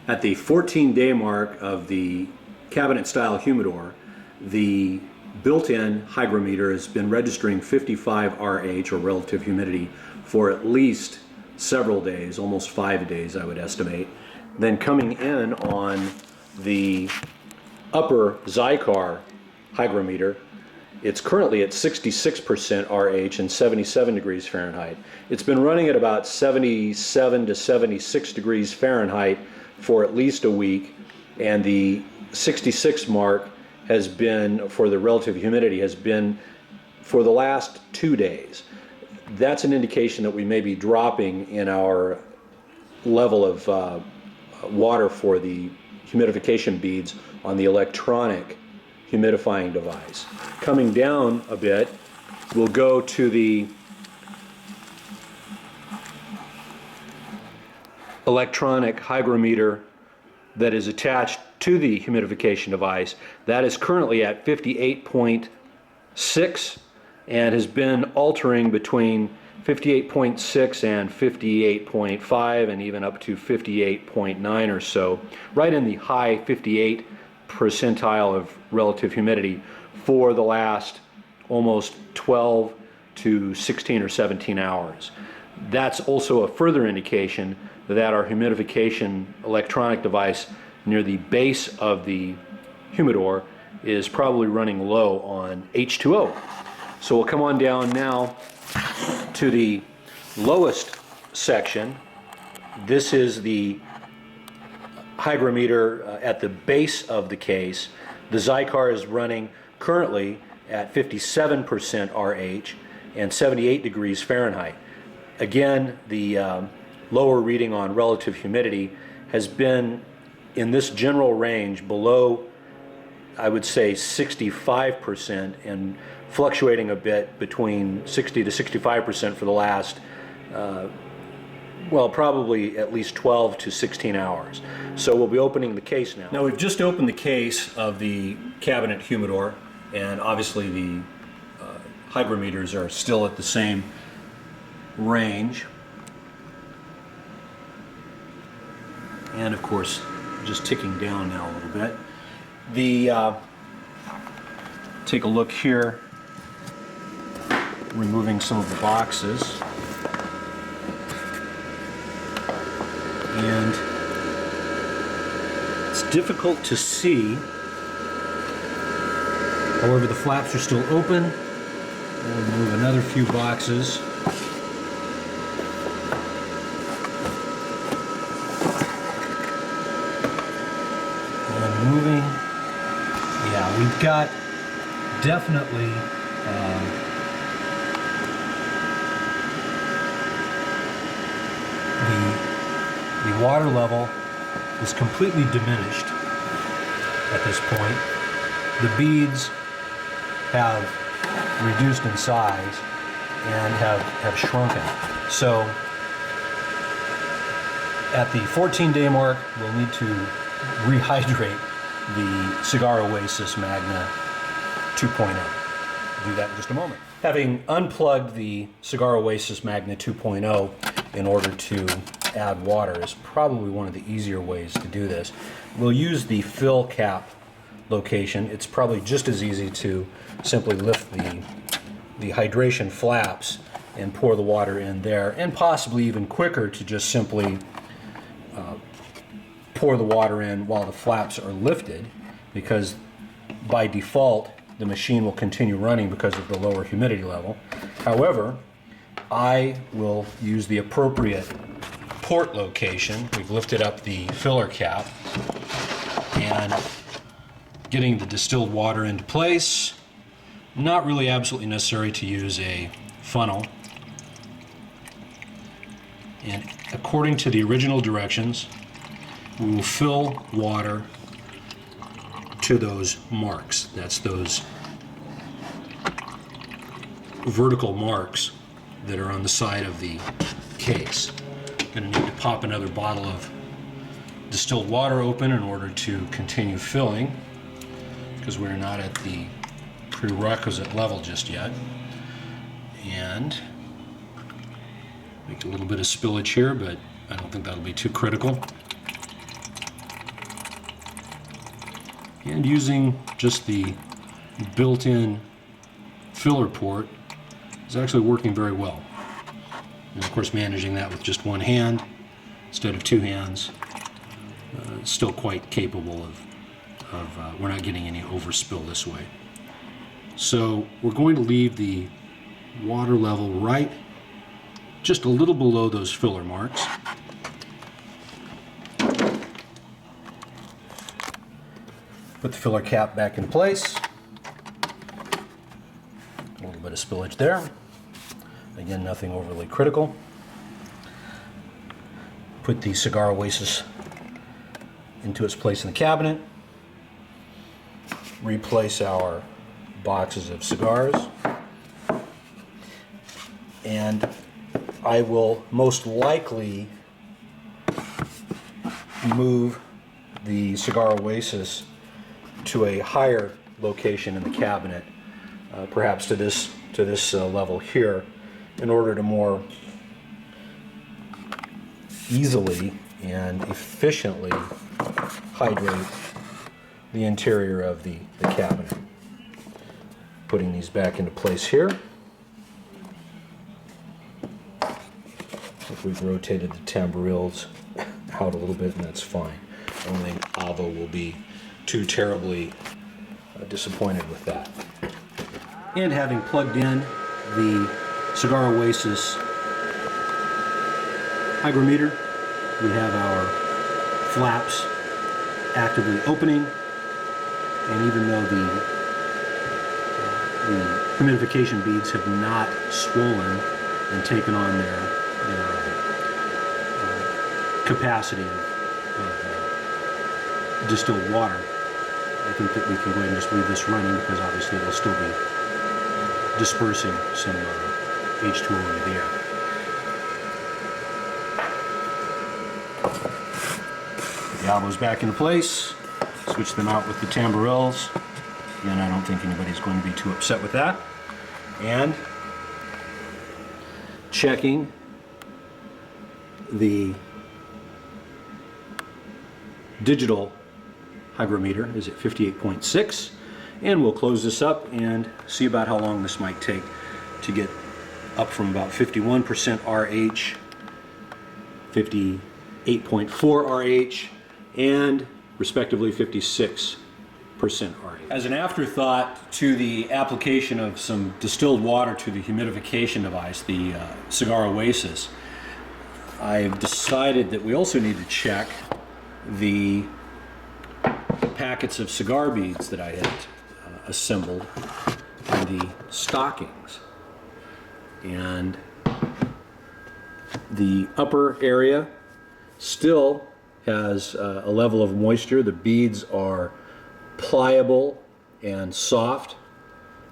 At the 14-day mark of the cabinet-style humidor, the built-in hygrometer has been registering 55 RH, or relative humidity, for at least several days, almost 5 days I would estimate. Then coming in on the upper Cigar hygrometer, it's currently at 66% RH and 77 degrees Fahrenheit. It's been running at about 77 to 76 degrees Fahrenheit for at least a week, and the 66 mark has been, for the relative humidity, has been for the last 2 days. That's an indication that we may be dropping in our level of water for the humidification beads on the electronic humidifying device. Coming down a bit, we'll go to the electronic hygrometer that is attached to the humidification device. That is currently at 58.6 and has been altering between 58.6 and 58.5 and even up to 58.9 or so, right in the high 58 percentile of relative humidity for the last almost 12 to 16 or 17 hours. That's also a further indication that our humidification electronic device near the base of the humidor is probably running low on H2O. So we'll come on down now to the lowest section. This is the hygrometer at the base of the case. The Cigar is running currently at 57% RH and 78 degrees Fahrenheit. Again, the lower reading on relative humidity has been in this general range below, I would say, 65% and fluctuating a bit between 60 to 65% for the last, well, probably at least 12 to 16 hours. So we'll be opening the case now. Now we've just opened the case of the cabinet humidor, and obviously the hygrometers are still at the same range. And of course, just ticking down now a little bit. Take a look here, removing some of the boxes. And it's difficult to see. However, the flaps are still open. We'll remove another few boxes. And moving, yeah, we've got definitely the water level is completely diminished at this point. The beads have reduced in size and have shrunken. So at the 14-day mark, we'll need to rehydrate the Cigar Oasis Magna 2.0. We'll do that in just a moment. Having unplugged the Cigar Oasis Magna 2.0 in order to add water is probably one of the easier ways to do this. We'll use the fill cap location. It's probably just as easy to simply lift the hydration flaps and pour the water in there, and possibly even quicker to just simply pour the water in while the flaps are lifted, because by default the machine will continue running because of the lower humidity level. However, I will use the appropriate port location. We've lifted up the filler cap and getting the distilled water into place. Not really absolutely necessary to use a funnel. And according to the original directions, we will fill water to those marks. That's those vertical marks that are on the side of the case. Going to need to pop another bottle of distilled water open in order to continue filling, because we're not at the prerequisite level just yet. And make a little bit of spillage here, but I don't think that'll be too critical. And using just the built-in filler port is actually working very well. And of course, managing that with just one hand instead of two hands is still quite capable of we're not getting any overspill this way. So we're going to leave the water level right just a little below those filler marks. Put the filler cap back in place. A little bit of spillage there. Again, nothing overly critical. Put the Cigar Oasis into its place in the cabinet. Replace our boxes of cigars. And I will most likely move the Cigar Oasis to a higher location in the cabinet, perhaps to this level here, in order to more easily and efficiently hydrate the interior of the cabinet. Putting these back into place here. I think we've rotated the tambourines out a little bit, and that's fine. I don't think Avo will be too terribly disappointed with that. And having plugged in the Cigar Oasis hygrometer, we have our flaps actively opening, and even though the humidification beads have not swollen and taken on their capacity of distilled water, I think that we can go ahead and just leave this running, because obviously it'll still be dispersing some H2O into the air. The elbows back into place. Switch them out with the tambourines. And I don't think anybody's going to be too upset with that. And checking the digital hygrometer is at 58.6, and we'll close this up and see about how long this might take to get up from about 51% RH, 58.4 RH, and respectively 56% RH. As an afterthought to the application of some distilled water to the humidification device, the Cigar Oasis, I've decided that we also need to check the packets of cigar beads that I had assembled in the stockings. And the upper area still has a level of moisture. The beads are pliable and soft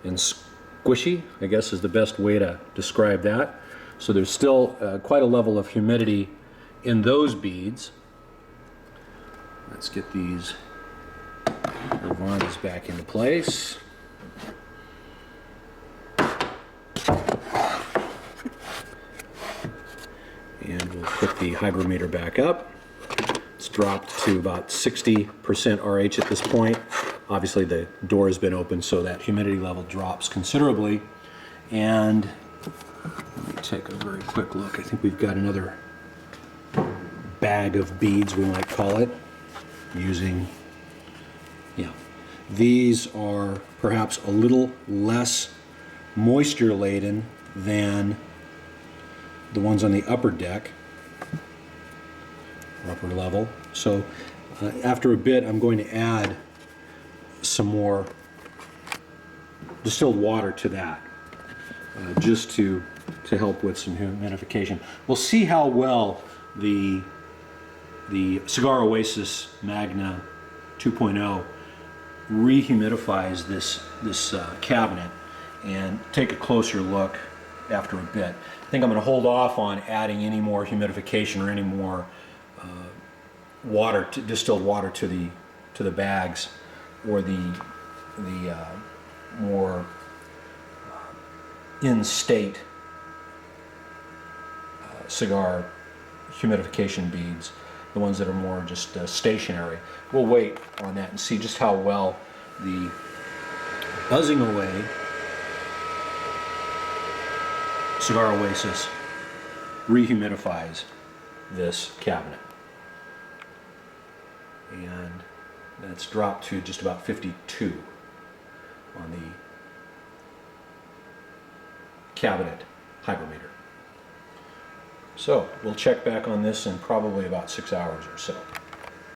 and squishy, I guess is the best way to describe that. So there's still quite a level of humidity in those beads. Let's get these reservoirs back into place. And we'll put the hygrometer back up. It's dropped to about 60% RH at this point. Obviously the door has been opened, so that humidity level drops considerably. And let me take a very quick look. I think we've got another bag of beads, we might call it, using, yeah. These are perhaps a little less moisture laden than the ones on the upper deck, upper level. So after a bit, I'm going to add some more distilled water to that, just to help with some humidification. We'll see how well the Cigar Oasis Magna 2.0 rehumidifies this cabinet, and take a closer look after a bit. I think I'm going to hold off on adding any more humidification or any more distilled water to the bags, or the more in-state cigar humidification beads, the ones that are more just stationary. We'll wait on that and see just how well the buzzing away Cigar Oasis rehumidifies this cabinet. And that's dropped to just about 52 on the cabinet hygrometer. So we'll check back on this in probably about 6 hours or so.